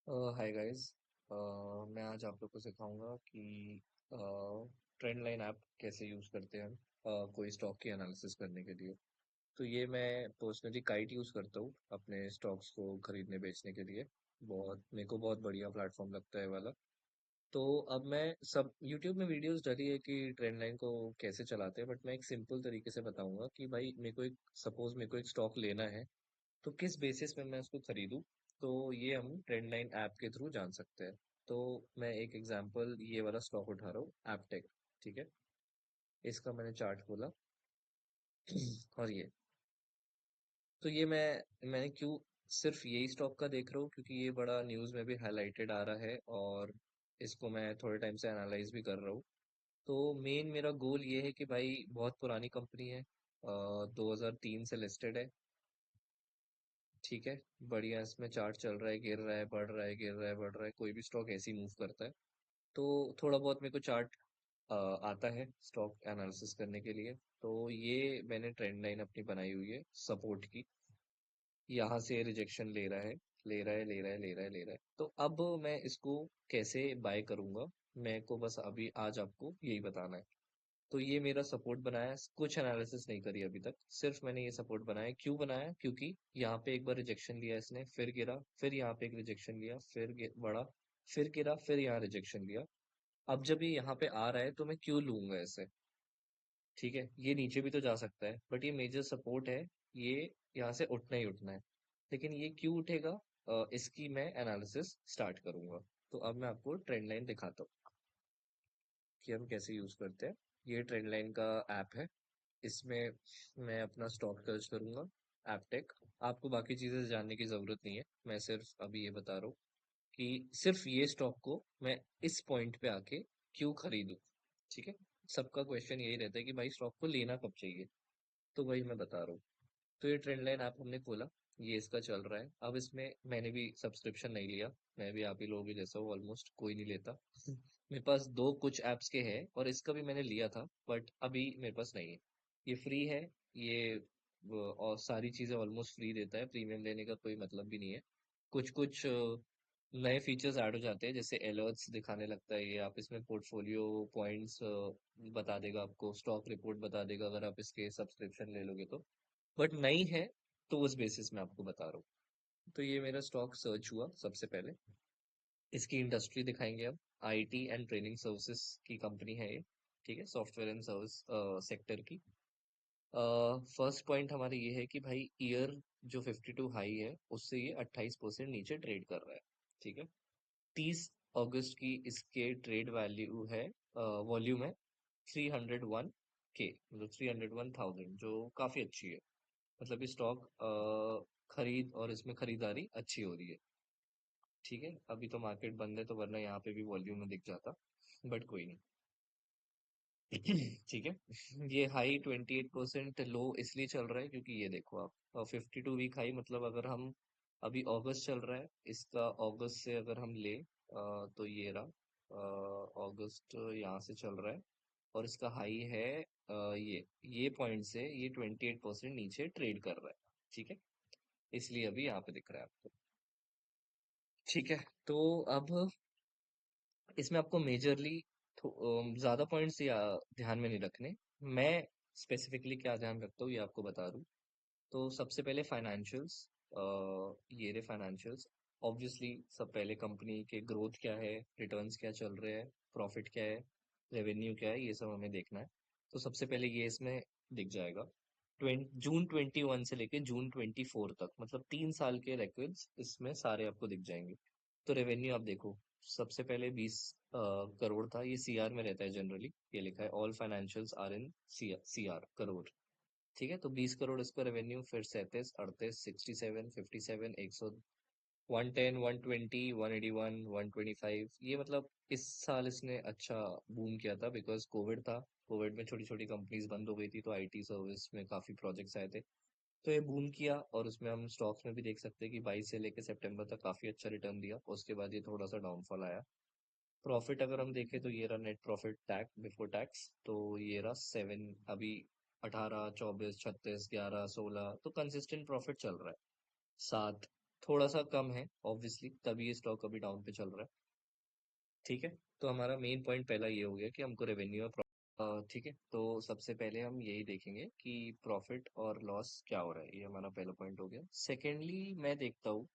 Hi guys. मैं आज आप लोग को सिखाऊंगा कि ट्रेंड लाइन ऐप कैसे यूज करते हैं हम कोई स्टॉक की एनालिसिस करने के लिए। तो ये मैं पर्सनली काइट यूज करता हूँ अपने स्टॉक्स को खरीदने बेचने के लिए। बहुत मेरे को बहुत बढ़िया प्लेटफॉर्म लगता है वाला। तो अब मैं सब यूट्यूब में वीडियोस डाली है कि ट्रेंड लाइन को कैसे चलाते हैं, बट मैं एक सिंपल तरीके से बताऊंगा कि भाई मेरे को एक स्टॉक लेना है, तो किस बेसिस पे मैं उसको खरीदूं। तो ये हम ट्रेंड लाइन ऐप के थ्रू जान सकते हैं। तो मैं एक एग्जांपल ये वाला स्टॉक उठा रहा हूँ, एपटेक। ठीक है, इसका मैंने चार्ट खोला और ये, तो ये मैंने क्यों सिर्फ यही स्टॉक का देख रहा हूँ, क्योंकि ये बड़ा न्यूज में भी हाईलाइटेड आ रहा है और इसको मैं थोड़े टाइम से एनालाइज भी कर रहा हूँ। तो मेन मेरा गोल ये है कि भाई बहुत पुरानी कंपनी है, 2003 से लिस्टेड है। ठीक है, बढ़िया इसमें चार्ट चल रहा है, गिर रहा है, बढ़ रहा है, गिर रहा है, बढ़ रहा है, कोई भी स्टॉक ऐसे ही मूव करता है। तो थोड़ा बहुत मेरे को चार्ट आता है स्टॉक एनालिसिस करने के लिए। तो ये मैंने ट्रेंड लाइन अपनी बनाई हुई है सपोर्ट की। यहाँ से रिजेक्शन ले रहा है, ले रहा है, ले रहा है, ले रहा है, ले रहा है। तो अब मैं इसको कैसे बाय करूंगा, मेरे को बस अभी आज आपको यही बताना है। तो ये मेरा सपोर्ट बनाया है, कुछ एनालिसिस नहीं करी अभी तक, सिर्फ मैंने ये सपोर्ट बनाया। क्यों बनाया? क्योंकि यहाँ पे एक बार रिजेक्शन लिया इसने, फिर गिरा, फिर यहाँ पे एक रिजेक्शन लिया, फिर बढ़ा, फिर गिरा, फिर यहाँ रिजेक्शन लिया। अब जब ये यहाँ पे आ रहा है तो मैं क्यों लूंगा इसे? ठीक है, ये नीचे भी तो जा सकता है, बट ये मेजर सपोर्ट है। ये यहाँ से उठना ही उठना है। लेकिन ये क्यों उठेगा, इसकी मैं एनालिसिस स्टार्ट करूंगा। तो अब मैं आपको ट्रेंड लाइन दिखाता हूँ कि हम कैसे यूज करते हैं। ये ट्रेंड लाइन का ऐप है। इसमें मैं अपना स्टॉक सर्च करूंगा, एपटेक। आपको बाकी चीजें जानने की जरूरत नहीं है, मैं सिर्फ अभी ये बता रहा हूँ कि सिर्फ ये स्टॉक को मैं इस पॉइंट पे आके क्यों खरीदूं। ठीक है, सबका क्वेश्चन यही रहता है कि भाई स्टॉक को लेना कब चाहिए। तो वही मैं बता रहा हूँ। तो ये ट्रेंड लाइन ऐप हमने खोला, ये इसका चल रहा है। अब इसमें मैंने भी सब्सक्रिप्शन नहीं लिया, मैं भी आप ही लोगों के जैसा हूँ, ऑलमोस्ट कोई नहीं लेता मेरे पास दो कुछ एप्स के हैं और इसका भी मैंने लिया था, बट अभी मेरे पास नहीं है। ये फ्री है, ये और सारी चीजें ऑलमोस्ट फ्री देता है, प्रीमियम लेने का कोई मतलब भी नहीं है। कुछ कुछ नए फीचर्स ऐड हो जाते हैं, जैसे अलर्ट्स दिखाने लगता है ये, आप इसमें पोर्टफोलियो पॉइंट्स बता देगा, आपको स्टॉक रिपोर्ट बता देगा अगर आप इसके सब्सक्रिप्शन ले लोगे तो। बट नहीं है, तो उस बेसिस में आपको बता रहा हूँ। तो ये मेरा स्टॉक सर्च हुआ सबसे पहले। इसकी इंडस्ट्री दिखाएंगे अब। आईटी एंड ट्रेनिंग सर्विसेज की कंपनी है ये। ठीक है, सॉफ्टवेयर एंड सर्विस सेक्टर की। फर्स्ट पॉइंट हमारे ये है कि भाई ईयर जो 52 हाई है उससे ये 28% नीचे ट्रेड कर रहा है। ठीक है, 30 अगस्त की इसके ट्रेड वैल्यू है, वॉल्यूम है 301 के, मतलब 301,000, जो काफी अच्छी है। मतलब ये स्टॉक खरीद और इसमें खरीदारी अच्छी हो रही है। ठीक है, अभी तो मार्केट बंद है, तो वरना यहाँ पे भी वॉल्यूम में दिख जाता, बट कोई नहीं ठीक है, ये हाई 28%, लो इसलिए चल रहा है क्योंकि ये देखो आप, 52 वीक हाई, मतलब अगर हम अभी अगस्त चल रहा है, इसका अगस्त से अगर हम ले तो ये रहा, अगस्त यहाँ से चल रहा है और इसका हाई है ये पॉइंट से ये 28% नीचे ट्रेड कर रहा है। ठीक है, इसलिए अभी यहाँ पे दिख रहा है आपको। ठीक है, तो अब इसमें आपको मेजरली ज्यादा पॉइंट्स या ध्यान में नहीं रखने। मैं स्पेसिफिकली क्या ध्यान रखता हूँ ये आपको बता दूं। तो सबसे पहले फाइनेंशियल्स, ये रहे फाइनेंशियल्स। ऑब्वियसली सब पहले कंपनी के ग्रोथ क्या है, रिटर्न्स क्या चल रहे हैं, प्रॉफिट क्या है, रेवेन्यू क्या है, ये सब हमें देखना है। तो सबसे पहले ये इसमें दिख जाएगा। जून 21 से लेके जून 24 तक, मतलब 3 साल के रिकॉर्ड्स इसमें सारे आपको दिख जाएंगे। तो रेवेन्यू आप देखो, सबसे पहले 20 करोड़ था, ये सीआर में रहता है जनरली, ये लिखा है all financials are in CR, crore. ठीक है, तो 20 करोड़ इसका रेवेन्यू, फिर 37, 38, 67, 57, 100, 110, 120, 181, 125। ये मतलब इस साल इसने अच्छा बूम किया था, बिकॉज कोविड था। कोविड में छोटी छोटी कंपनीज बंद हो गई थी, तो आईटी सर्विस में काफी प्रोजेक्ट्स आए थे। तो ये बूम किया, और उसमें हम स्टॉक्स में भी देख सकते हैं कि 22 से लेकर सितंबर तक काफी अच्छा रिटर्न दिया, उसके बाद ये थोड़ा सा डाउनफॉल आया। प्रॉफिट अगर हम देखें तो ये रहा net profit tax before tax, तो ये रहा 7 अभी, 18, 24, 36, 11, 16, तो कंसिस्टेंट प्रॉफिट चल रहा है। 7, थोड़ा सा कम है ऑब्वियसली, तभी ये स्टॉक अभी डाउन पे चल रहा है। ठीक है, तो हमारा मेन पॉइंट पहला ये हो गया कि हमको रेवेन्यू और ठीक है, तो सबसे पहले हम यही देखेंगे कि प्रॉफिट और लॉस क्या हो रहा है, ये हमारा पहला पॉइंट हो गया। सेकेंडली मैं देखता हूँ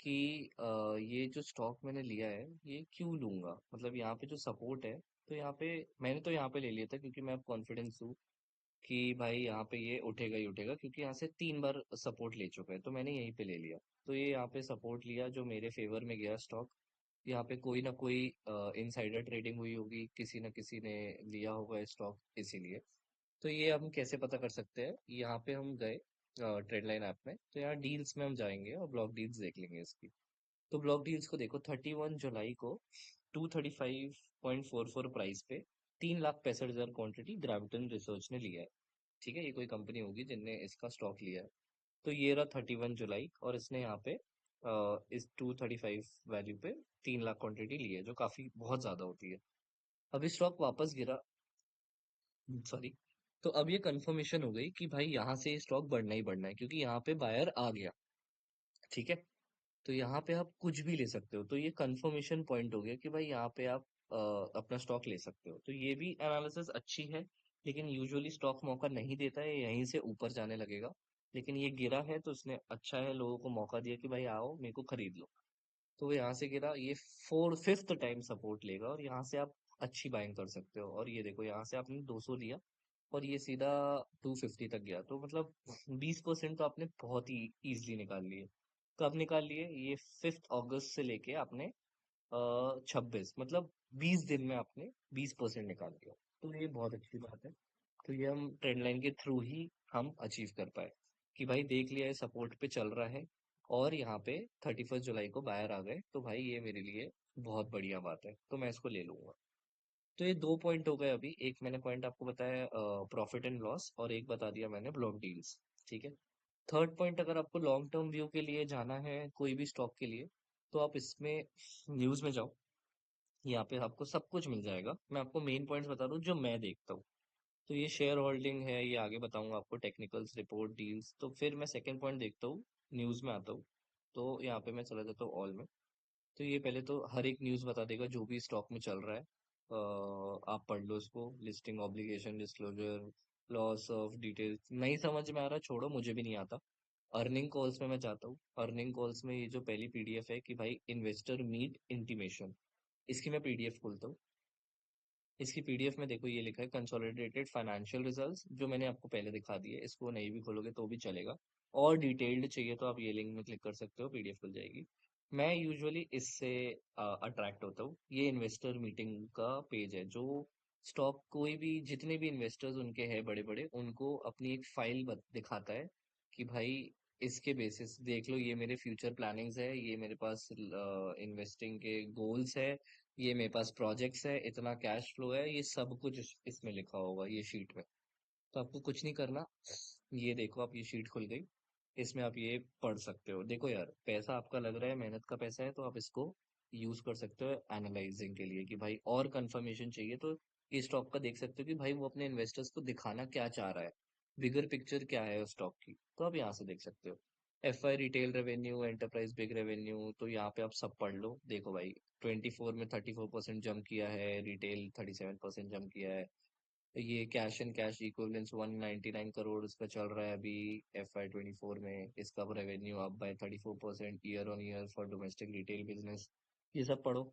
कि ये जो स्टॉक मैंने लिया है ये क्यों लूंगा, मतलब यहाँ पे जो सपोर्ट है, तो यहाँ पे मैंने तो यहाँ पे ले लिया था क्योंकि मैं अब कॉन्फिडेंस हूँ कि भाई यहाँ पे ये उठेगा ही उठेगा, क्योंकि यहाँ से 3 बार सपोर्ट ले चुका है, तो मैंने यहीं पे ले लिया। तो ये यहाँ पे सपोर्ट लिया जो मेरे फेवर में गया स्टॉक। यहाँ पे कोई ना कोई इनसाइडर ट्रेडिंग हुई होगी, किसी ना किसी ने लिया होगा स्टॉक, इसीलिए। तो ये हम कैसे पता कर सकते हैं, यहाँ पे हम गए ट्रेड लाइन ऐप में, तो यहाँ डील्स में हम जाएंगे और ब्लॉक डील्स देख लेंगे इसकी। तो ब्लॉक डील्स को देखो, 31 जुलाई को 235.44 प्राइस पे 3,65,000 क्वांटिटी ग्रेविटन रिसर्च ने लिया है। ठीक है, ये कोई कंपनी होगी जिनने इसका स्टॉक लिया है। तो ये रहा 31 जुलाई, और इसने यहाँ पे इस 235 वैल्यू पे 3 लाख क्वांटिटी ली है, जो काफी बहुत ज्यादा होती है। अभी स्टॉक वापस गिरा, सॉरी। तो अब ये कंफर्मेशन हो गई कि भाई यहाँ से ये स्टॉक बढ़ना ही बढ़ना है, क्योंकि यहाँ पे बायर आ गया। ठीक है, तो यहाँ पे आप कुछ भी ले सकते हो, तो ये कंफर्मेशन पॉइंट हो गया कि भाई यहाँ पे आप अपना स्टॉक ले सकते हो। तो ये भी एनालिसिस अच्छी है, लेकिन यूजुअली स्टॉक मौका नहीं देता है, यहीं से ऊपर जाने लगेगा। लेकिन ये गिरा है तो इसने अच्छा है, लोगों को मौका दिया कि भाई आओ मेरे को खरीद लो। तो वो यहाँ से गिरा, ये फिफ्थ टाइम सपोर्ट लेगा, और यहाँ से आप अच्छी बाइंग कर सकते हो। और ये देखो, यहाँ से आपने 200 लिया और ये सीधा 250 तक गया, तो मतलब 20% तो आपने बहुत ही इजीली निकाल लिए। कब निकाल लिए ये? 5 अगस्त से लेके आपने 26, मतलब 20 दिन में आपने 20% निकाल दिया। तो ये बहुत अच्छी बात है। तो ये हम ट्रेंड लाइन के थ्रू ही हम अचीव कर पाए कि भाई देख लिया है सपोर्ट पे चल रहा है, और यहाँ पे 31 जुलाई को बाहर आ गए, तो भाई ये मेरे लिए बहुत बढ़िया बात है, तो मैं इसको ले लूंगा। तो ये दो पॉइंट हो गए अभी, एक मैंने पॉइंट आपको बताया प्रॉफिट एंड लॉस, और एक बता दिया मैंने ब्लॉक डील्स। ठीक है, थर्ड पॉइंट, अगर आपको लॉन्ग टर्म व्यू के लिए जाना है कोई भी स्टॉक के लिए, तो आप इसमें न्यूज में जाओ, यहाँ पे आपको सब कुछ मिल जाएगा। मैं आपको मेन पॉइंट्स बता दूं जो मैं देखता हूँ। तो ये शेयर होल्डिंग है, ये आगे बताऊंगा आपको, टेक्निकल्स, रिपोर्ट, डील्स। तो फिर मैं सेकंड पॉइंट देखता हूँ, न्यूज में आता हूँ। तो यहाँ पे मैं चला जाता हूँ ऑल में। तो ये पहले तो हर एक न्यूज बता देगा जो भी स्टॉक में चल रहा है। आप पढ़ लो इसको, listing, obligation, disclosure, loss of details. नहीं समझ में आ रहा, छोड़ो, मुझे भी नहीं आता। अर्निंग कॉल्स में मैं जाता हूँ। अर्निंग कॉल्स में ये जो पहली पीडीएफ है कि भाई इन्वेस्टर मीट इंटीमेशन, इसकी मैं पीडीएफ खोलता हूँ। इसकी पीडीएफ में देखो ये लिखा है कंसोलिडेटेड फाइनेंशियल रिजल्ट्स, जो मैंने आपको पहले दिखा दिए, इसको नहीं भी खोलोगे तो भी चलेगा। और डिटेल्ड चाहिए तो आप ये लिंक में क्लिक कर सकते हो, पीडीएफ खुल जाएगी। मैं यूजुअली इससे अट्रैक्ट होता हूँ। ये इन्वेस्टर मीटिंग का पेज है, जो स्टॉक कोई भी, जितने भी इन्वेस्टर्स उनके हैं बड़े बड़े, उनको अपनी एक फाइल दिखाता है कि भाई इसके बेसिस देख लो, ये मेरे फ्यूचर प्लानिंग्स है, ये मेरे पास इन्वेस्टिंग के गोल्स है, ये मेरे पास प्रोजेक्ट्स है, इतना कैश फ्लो है, ये सब कुछ इसमें लिखा होगा ये शीट में। तो आपको कुछ नहीं करना, ये देखो आप, ये शीट खुल गई, इसमें आप ये पढ़ सकते हो। देखो यार, पैसा आपका लग रहा है, मेहनत का पैसा है, तो आप इसको यूज कर सकते हो एनालाइजिंग के लिए कि भाई और कंफर्मेशन चाहिए तो इस स्टॉक का देख सकते हो कि भाई वो अपने इन्वेस्टर्स को दिखाना क्या चाह रहा है, बिगर पिक्चर क्या है उस स्टॉक की, तो आप यहाँ से देख सकते हो। F I, retail revenue, enterprise big revenue, तो यहाँ पे आप सब पढ़ लो। देखो भाई, 24 में 34% जंप किया है, रिटेल 37% जंप किया है। ये cash and cash equivalents 199 crore इसका चल रहा है अभी FY 24 में। इसका revenue up by 34% year on year for domestic retail business. ये सब पढ़ो,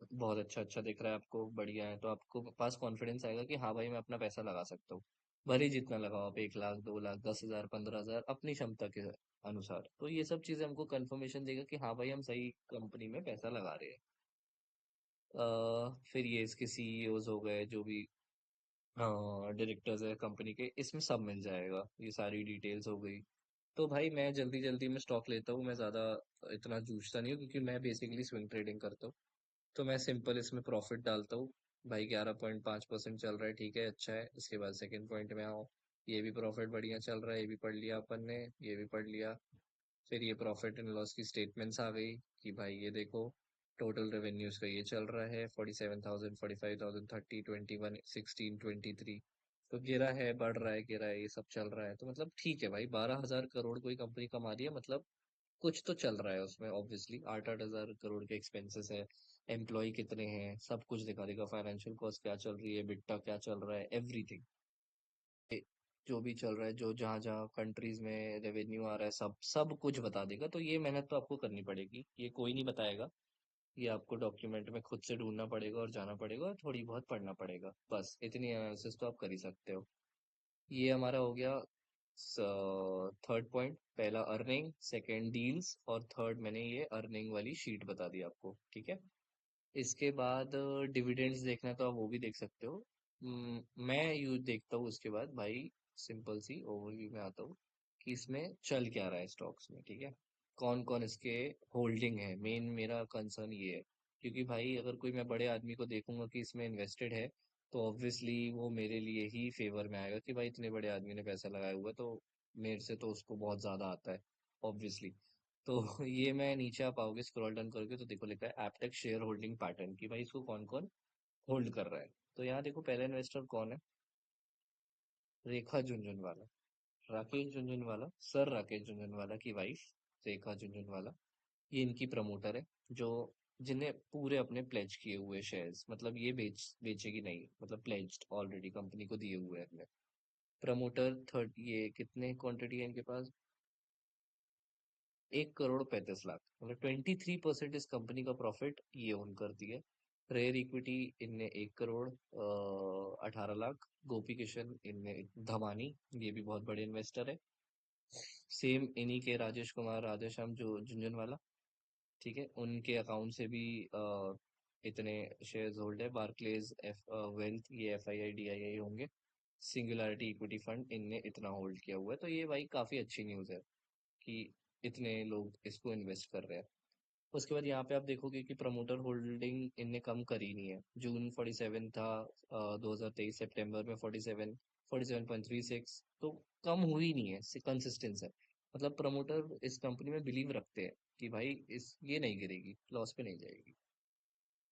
बहुत अच्छा अच्छा दिख रहा है आपको, बढ़िया है, तो आपको पास कॉन्फिडेंस आएगा कि हाँ भाई मैं अपना पैसा लगा सकता हूँ। भले जितना लगाओ आप, 1 लाख, 2 लाख, 10,000, 15,000, अपनी क्षमता के अनुसार। तो ये सब चीजें हमको कंफर्मेशन देगा कि हाँ भाई हम सही कंपनी में पैसा लगा रहे हैं। फिर ये इसके सीईओज हो गए, जो भी डायरेक्टर्स है कंपनी के, इसमें सब मिल जाएगा, ये सारी डिटेल्स हो गई। तो भाई मैं जल्दी जल्दी में स्टॉक लेता हूँ, मैं ज़्यादा इतना जूझता नहीं हूँ, क्योंकि मैं बेसिकली स्विंग ट्रेडिंग करता हूँ। तो मैं सिंपल इसमें प्रॉफिट डालता हूँ। भाई 11.5% चल रहा है, ठीक है, अच्छा है। इसके बाद सेकंड पॉइंट में आओ, ये भी प्रॉफिट बढ़िया चल रहा है, ये भी पढ़ लिया अपन ने, ये भी पढ़ लिया। फिर ये प्रॉफिट एंड लॉस की स्टेटमेंट्स आ गई कि भाई ये देखो, टोटल रेवेन्यूज का ये चल रहा है 47,000, 45,000, 30, 21, 16, 23। तो गिरा है, बढ़ रहा है, गिरा है, ये सब चल रहा है, तो मतलब ठीक है भाई, 12,000 करोड़ कोई कंपनी कमा रही है, मतलब कुछ तो चल रहा है उसमें, ऑब्वियसली 8-8 हज़ार करोड़ के एक्सपेंसेस है, एम्प्लॉय कितने हैं, सब कुछ दिखा देगा, फाइनेंशियल कॉस्ट क्या चल रही है, बिट्टा क्या चल रहा है, एवरीथिंग जो भी चल रहा है, जो जहाँ जहाँ कंट्रीज में रेवेन्यू आ रहा है, सब सब कुछ बता देगा। तो ये मेहनत तो आपको करनी पड़ेगी, ये कोई नहीं बताएगा। ये आपको डॉक्यूमेंट में खुद से ढूंढना पड़ेगा और जाना पड़ेगा और थोड़ी बहुत पढ़ना पड़ेगा, बस इतनी एनालिसिस तो आप कर ही सकते हो। ये हमारा हो गया थर्ड पॉइंट। पहला अर्निंग, सेकंड डील्स, और थर्ड मैंने ये अर्निंग वाली शीट बता दी आपको, ठीक है। इसके बाद डिविडेंड्स देखना है तो आप वो भी देख सकते हो। मैं यू देखता हूँ उसके बाद भाई, सिंपल सी ओवरव्यू में आता हूँ कि इसमें चल क्या रहा है स्टॉक्स में, ठीक है। कौन कौन इसके होल्डिंग है, मेन मेरा कंसर्न ये है। क्योंकि भाई अगर कोई मैं बड़े आदमी को देखूंगा कि इसमें इन्वेस्टेड है, तो ऑब्वियसली वो मेरे लिए ही फेवर में आएगा कि भाई इतने बड़े आदमी ने पैसा लगाया हुआ है, तो मेरे से तो उसको बहुत ज्यादा आता है, ऑब्वियसली। तो ये मैं नीचे आप आओगे स्क्रॉल डाउन करके तो देखो लिखा है एपटेक शेयर होल्डिंग पैटर्न, कि भाई इसको कौन कौन होल्ड कर रहा है। तो यहाँ देखो पहला इन्वेस्टर कौन है, रेखा झुनझुनवाला। राकेश झुनझुनवाला, सर राकेश झुनझुनवाला की वाइफ रेखा झुनझुनवाला, ये इनकी प्रमोटर है, जो जिन्हें पूरे अपने प्लेज किए हुए शेयर्स, मतलब ये बेचेगी नहीं, मतलब प्लेज्ड ऑलरेडी कंपनी को दिए हुए हैं अपने प्रमोटर। थर्ड, ये कितने क्वांटिटी है इनके पास, 1 करोड़ 35 लाख, मतलब 23% इस कंपनी का प्रॉफिट ये ओन करती है। रेयर इक्विटी इनने 1 करोड़ 18 लाख। गोपी किशन इनने, धमानी, ये भी बहुत बड़े इन्वेस्टर है। सेम इन्हीं के राजेश कुमार राधेश्याम जो झुंझुनवाला, ठीक है, उनके अकाउंट से भी इतने शेयर्स होल्ड है। बार्कलेज एफ वेल्थ, ये FII DII होंगे। सिंगुलैरिटी इक्विटी फंड इनने इतना होल्ड किया हुआ है। तो ये भाई काफी अच्छी न्यूज है कि इतने लोग इसको इन्वेस्ट कर रहे हैं। उसके बाद यहाँ पे आप देखोगे कि प्रमोटर होल्डिंग इनने कम करी नहीं है। जून 47 था, 2023 सितंबर में 47.36, तो कम हुई नहीं है, कंसिस्टेंस है। मतलब प्रमोटर इस कंपनी में बिलीव रखते हैं कि भाई इस ये नहीं गिरेगी, लॉस पे नहीं जाएगी,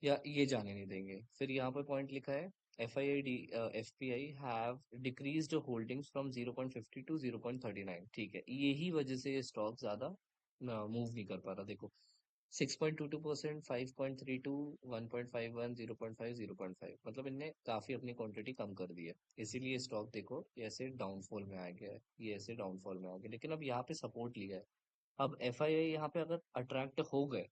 या ये जाने नहीं देंगे। फिर यहाँ पे पॉइंट लिखा है FPI have decreased holdings from 0.50 to 0.39, ठीक है, यही वजह से ये स्टॉक ज्यादा मूव नहीं कर पा रहा। देखो 6.22%, 5.32, 1.51, 0.5, 0.5, मतलब इनने काफी अपनी क्वांटिटी कम कर दी है। इसीलिए स्टॉक देखो ये ऐसे डाउनफॉल में आ गया है, ये ऐसे डाउनफॉल में आ गया, लेकिन अब यहाँ पे सपोर्ट लिया है। अब FII यहाँ पे अगर अट्रैक्ट हो गए,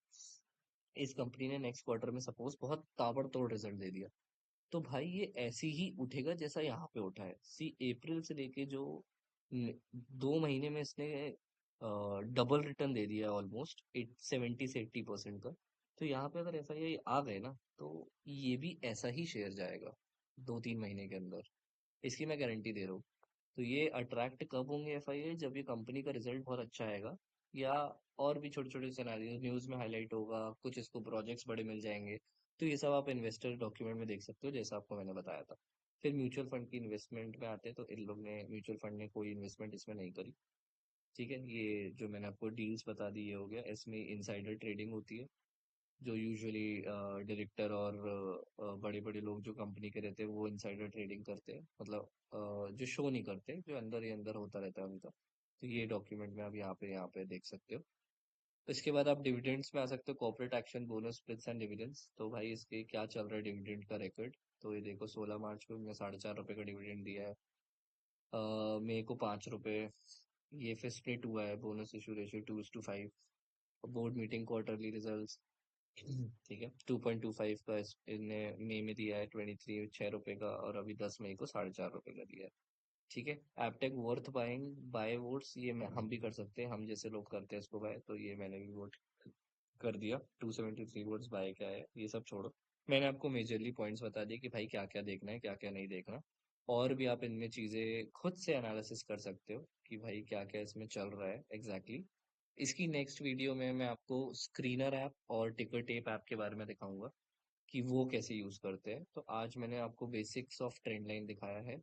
इस कंपनी ने नेक्स्ट क्वार्टर में सपोज बहुत ताबड़तोड़ रिजल्ट दे दिया, तो भाई ये ऐसी ही उठेगा जैसा यहाँ पे उठा है। सी अप्रैल से लेके जो 2 महीने में इसने डबल रिटर्न दे दिया ऑलमोस्ट 70 से 80% का। तो यहाँ पे अगर FII आ गए ना, तो ये भी ऐसा ही शेयर जाएगा 2-3 महीने के अंदर, इसकी मैं गारंटी दे रहा हूँ। तो ये अट्रैक्ट कब होंगे FII, जब ये कंपनी का रिजल्ट बहुत अच्छा आएगा, या और भी छोटे छोटे सिनेरियो न्यूज में हाईलाइट होगा, कुछ इसको प्रोजेक्ट्स बड़े मिल जाएंगे। तो ये सब आप इन्वेस्टर डॉक्यूमेंट में देख सकते हो, जैसा आपको मैंने बताया था। फिर म्यूचुअल फंड की इन्वेस्टमेंट में आते हैं, तो इन लोग ने, म्यूचुअल फंड ने कोई इन्वेस्टमेंट इसमें नहीं करी, ठीक है। ये जो मैंने आपको डील्स बता दी ये हो गया। इसमें इनसाइडर ट्रेडिंग होती है, जो यूजुअली डायरेक्टर और बड़े बड़े लोग जो कंपनी के रहते हैं वो इनसाइडर ट्रेडिंग करते हैं, मतलब जो शो नहीं करते, जो अंदर ही अंदर होता रहता है उनका। तो ये डॉक्यूमेंट में आप यहाँ पे देख सकते हो। इसके बाद आप डिविडेंड्स में आ सकते हो, corporate action, bonus, splits and dividends. तो भाई इसके क्या चल रहा है डिविडेंड का रिकॉर्ड, तो ये देखो 16 मार्च को हमने ₹4.5 का डिविडेंड दिया है। मई को ₹5। ये फिर स्प्लिट हुआ है, bonus issue ratio 2:5। Board meeting, quarterly results, ठीक है, 2.25 का इनने मई में दिया है, 23 ₹6 का, और अभी 10 मई को ₹4.5 का दिया है, ठीक है। Aptech worth buying, by votes, ये हम भी कर सकते हैं, हम जैसे लोग करते हैं इसको बाय, तो ये मैंने भी वोट कर दिया। 273 वोट्स बाय क्या है, ये सब छोड़ो। मैंने आपको मेजरली पॉइंट्स बता दिए कि भाई क्या क्या देखना है, क्या क्या नहीं देखना। और भी आप इनमें चीजें खुद से एनालिसिस कर सकते हो कि भाई क्या क्या इसमें चल रहा है एग्जैक्टली exactly। इसकी नेक्स्ट वीडियो में मैं आपको स्क्रीनर ऐप और टिकर टेप ऐप के बारे में दिखाऊंगा कि वो कैसे यूज करते हैं। तो आज मैंने आपको बेसिक्स ऑफ ट्रेंड लाइन दिखाया है,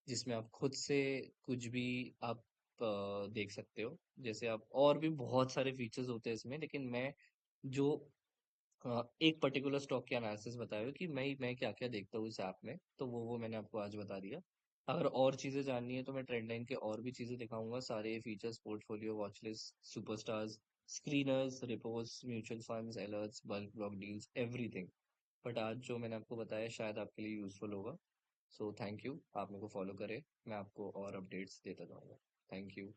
जिसमें आप खुद से कुछ भी आप देख सकते हो। जैसे आप, और भी बहुत सारे फीचर्स होते हैं इसमें, लेकिन मैं जो एक पर्टिकुलर स्टॉक की एनालिसिस बताया कि मैं क्या क्या देखता हूँ इस ऐप में, तो वो मैंने आपको आज बता दिया। अगर और चीजें जाननी है तो मैं ट्रेंड लाइन के और भी चीजें दिखाऊंगा, सारे features, portfolio, watch list, superstars, screeners, reports, mutual funds, alerts, bulk block deals, everything. But आज जो मैंने आपको बताया शायद आपके लिए यूजफुल होगा। सो थैंक यू, आप मेरे को फॉलो करें, मैं आपको और अपडेट्स देता जाऊंगा। Thank you.